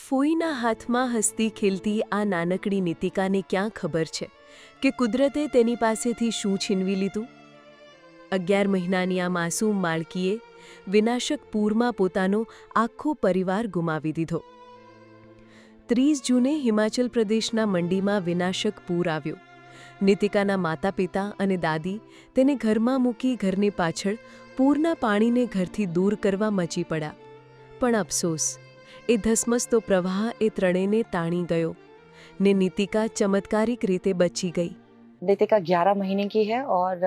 ફોઈના હાથમાં હસતી ખેલતી આ નાનકડી નીતિકાને ક્યાં ખબર છે કે કુદરતે તેની પાસેથી શું છીનવી લીધું? 11 મહિનાની આ માસૂમ બાળકીએ વિનાશક પૂરમાં પોતાનો આખો પરિવાર ગુમાવી દીધો. 30 જૂને હિમાચલ પ્રદેશના મંડીમાં વિનાશક પૂર આવ્યું. નીતિકાના માતા પિતા અને દાદી તેને ઘરમાં મૂકી ઘરની પાછળ પૂરના પાણીને ઘરથી દૂર કરવા મચી પડ્યા. પણ અફસોસ, એ ધસમસતો પ્રવાહ એ ત્રણેયને તાણી ગયો ને નીતિકા चमत्कारिक रीते बची गई. नितिका 11 महीने की है और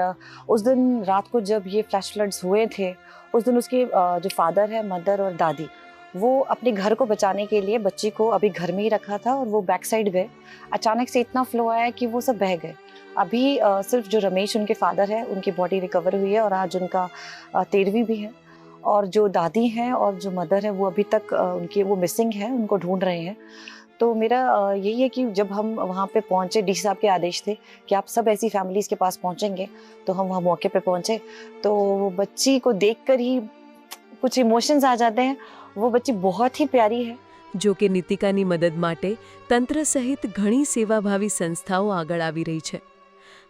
उस दिन रात को जब ये फ्लैश फ्लड्स हुए थे, उस दिन उसके जो फादर है, मदर और दादी, वो अपने घर को बचाने के लिए बच्ची को अभी घर में ही रखा था और वो बैक साइड गए. अचानक से इतना फ्लो आया कि वो सब बह गए. अभी सिर्फ जो रमेश उनके फादर है, उनकी बॉडी रिकवर हुई है और आज उनका 13वीं भी है. और जो दादी हैं और जो मदर है वो अभी तक उनकी वो मिसिंग है, उनको ढूंढ रहे हैं. तो मेरा यही है कि जब हम वहाँ पे पहुँचे, डीसी साहब के आदेश थे कि आप सब ऐसी फैमिलीज़ के पास पहुँचेंगे, तो हम वहाँ मौके पे पहुँचे. तो बच्ची को देखकर ही कुछ इमोशंस आ जाते हैं. वो बच्ची बहुत ही प्यारी है. જો કે નીતિકાની મદદ માટે તંત્ર સહિત ઘણી સેવાભાવી સંસ્થાઓ આગળ આવી રહી છે.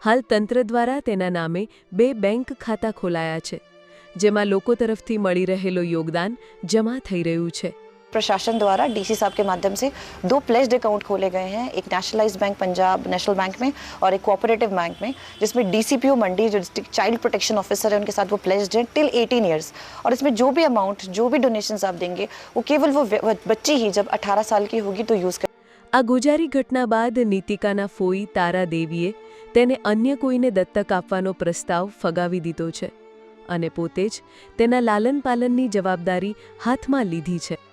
હાલ તંત્ર દ્વારા તેના નામે 2 બેંક ખાતા ખોલાયા છે, જેમાં લોકો તરફથી મળી રહેલો યોગદાન જમા થઈ રહ્યું છે. प्रशासन द्वारा डीसी साहब के माध्यम से 2 प्लेज्ड अकाउंट खोले गए हैं, एक nationalised bank Punjab national bank में और एक कोऑपरेटिव बैंक में, जिसमें डीसीपीओ मंडी जो डिस्ट्रिक्ट चाइल्ड प्रोटेक्शन ऑफिसर है उनके साथ वो प्लेज्ड हैं टिल 18 ईयर्स. और इसमें जो भी अमाउंट, जो भी डोनेशंस आप देंगे, वो केवल वो बच्ची ही जब 18 साल की होगी तो यूज़ कर. આ ગોજારી ઘટના બાદ નીતિકાના ફોઈ તારા દેવીએ તેને અન્ય કોઈને દત્તક આપવાનો પ્રસ્તાવ ફગાવી દીધો છે અને પોતે જ તેના લાલન પાલનની જવાબદારી હાથમાં લીધી છે.